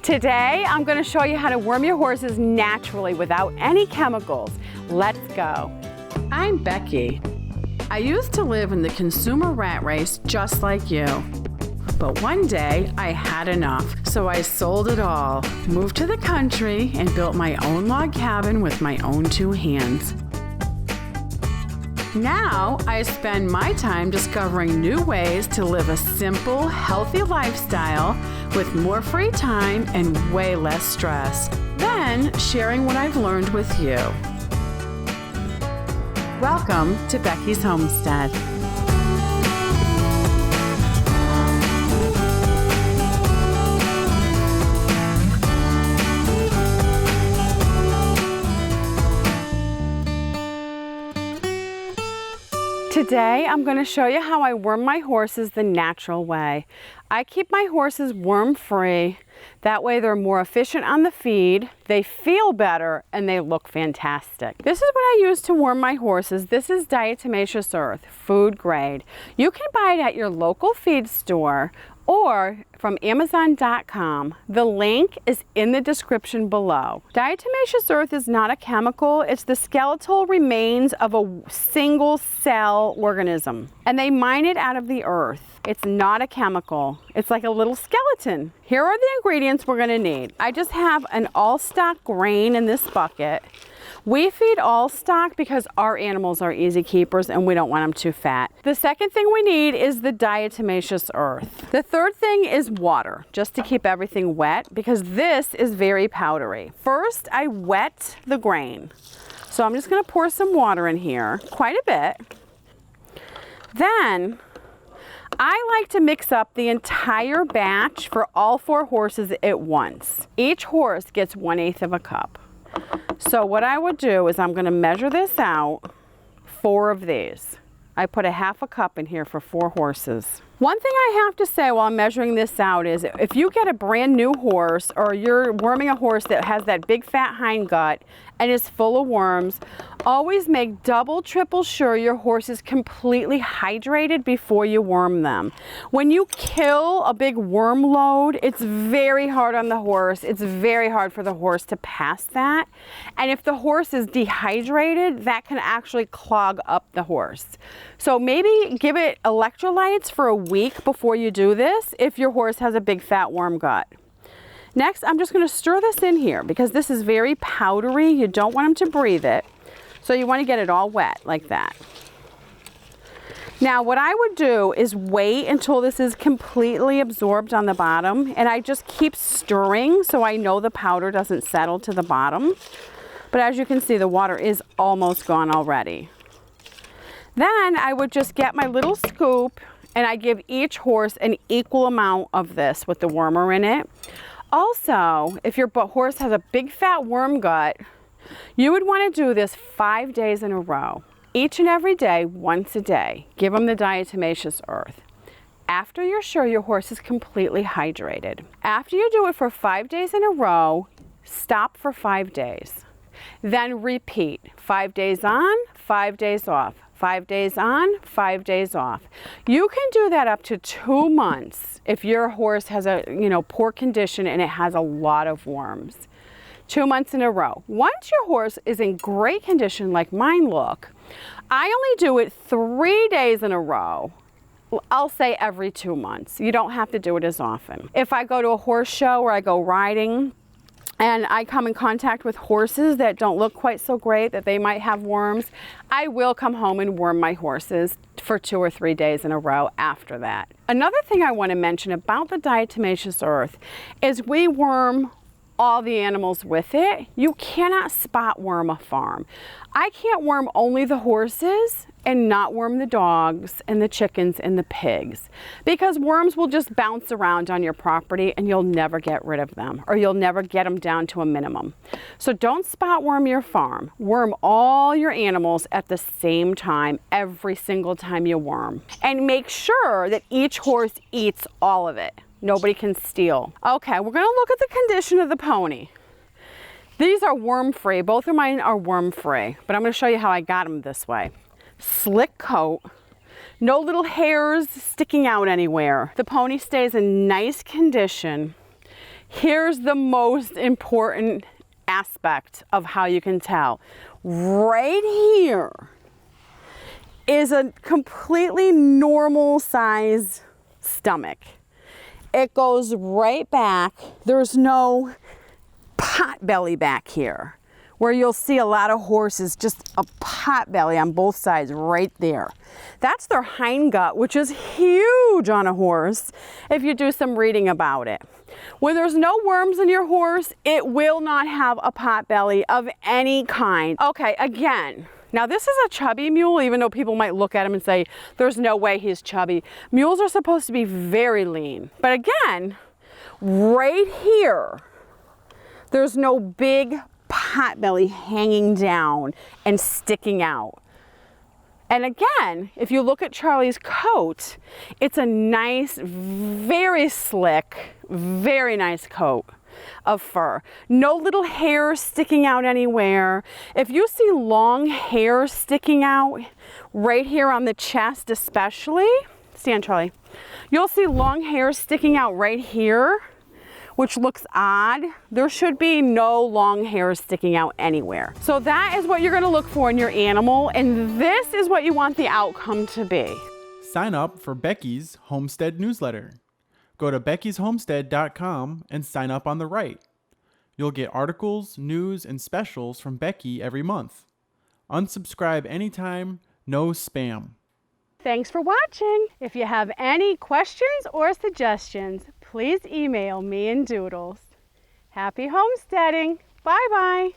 Today, I'm going to show you how to worm your horses naturally without any chemicals. Let's go. I'm Becky. I used to live in the consumer rat race just like you. But one day, I had enough, so I sold it all, moved to the country, and built my own log cabin with my own two hands. Now, I spend my time discovering new ways to live a simple, healthy lifestyle with more free time and way less stress. Then, sharing what I've learned with you. Welcome to Becky's Homestead. Today, I'm going to show you how I worm my horses the natural way. I keep my horses worm-free. That way they're more efficient on the feed, they feel better, and they look fantastic. This is what I use to worm my horses. This is Diatomaceous Earth, food grade. You can buy it at your local feed store or from Amazon.com. The link is in the description below. Diatomaceous Earth is not a chemical. It's the skeletal remains of a single cell organism. And they mine it out of the earth. It's not a chemical. It's like a little skeleton. Here are the ingredients we're gonna need. I just have an all stock grain in this bucket. We feed all stock because our animals are easy keepers and we don't want them too fat. The second thing we need is the diatomaceous earth. The third thing is water, just to keep everything wet because this is very powdery. First, I wet the grain. So I'm just gonna pour some water in here, quite a bit. Then, I like to mix up the entire batch for all 4 horses at once. Each horse gets 1/8 of a cup. So what I would do is I'm going to measure this out, 4 of these. I put a 1/2 cup in here for 4 horses. One thing I have to say while I'm measuring this out is if you get a brand new horse or you're worming a horse that has that big fat hind gut and is full of worms, always make double, triple sure your horse is completely hydrated before you worm them. When you kill a big worm load, it's very hard on the horse. It's very hard for the horse to pass that. And if the horse is dehydrated, that can actually clog up the horse. So maybe give it electrolytes for a week before you do this if your horse has a big fat worm gut. Next, I'm just going to stir this in here because this is very powdery. You don't want them to breathe it. So you want to get it all wet like that. Now what I would do is wait until this is completely absorbed on the bottom, and I just keep stirring so I know the powder doesn't settle to the bottom. But as you can see, the water is almost gone already. Then I would just get my little scoop and I give each horse an equal amount of this with the wormer in it. Also, if your horse has a big fat worm gut, you would want to do this 5 days in a row. Each and every day, once a day. Give them the diatomaceous earth. After you're sure your horse is completely hydrated. After you do it for 5 days in a row, stop for 5 days. Then repeat. 5 days on, 5 days off. 5 days on, 5 days off. You can do that up to 2 months if your horse has a poor condition and it has a lot of worms. 2 months in a row. Once your horse is in great condition like mine look, I only do it 3 days in a row. I'll say every 2 months. You don't have to do it as often. If I go to a horse show or I go riding, and I come in contact with horses that don't look quite so great, that they might have worms, I will come home and worm my horses for 2 or 3 days in a row after that. Another thing I want to mention about the diatomaceous earth is we worm all the animals with it. You cannot spot worm a farm. I can't worm only the horses and not worm the dogs and the chickens and the pigs because worms will just bounce around on your property and you'll never get rid of them or you'll never get them down to a minimum. So don't spot worm your farm. Worm all your animals at the same time every single time you worm. And make sure that each horse eats all of it. Nobody can steal. Okay, we're gonna look at the condition of the pony. These are worm-free. Both of mine are worm-free, but I'm gonna show you how I got them this way. Slick coat, no little hairs sticking out anywhere. The pony stays in nice condition. Here's the most important aspect of how you can tell. Right here is a completely normal size stomach. It goes right back. There's no pot belly back here, where you'll see a lot of horses, just a pot belly on both sides right there. That's their hindgut, which is huge on a horse if you do some reading about it. When there's no worms in your horse, it will not have a pot belly of any kind. Okay, again, now this is a chubby mule, even though people might look at him and say, there's no way he's chubby. Mules are supposed to be very lean. But again, right here, there's no big pot belly hanging down and sticking out. And again, if you look at Charlie's coat, it's a nice, very slick, very nice coat of fur. No little hairs sticking out anywhere. If you see long hair sticking out right here on the chest especially, stand Charlie, you'll see long hair sticking out right here, which looks odd. There should be no long hairs sticking out anywhere. So that is what you're gonna look for in your animal, and this is what you want the outcome to be. Sign up for Becky's Homestead newsletter. Go to beckysHomestead.com and sign up on the right. You'll get articles, news, and specials from Becky every month. Unsubscribe anytime, no spam. Thanks for watching. If you have any questions or suggestions, please email me and Doodles. Happy homesteading. Bye-bye.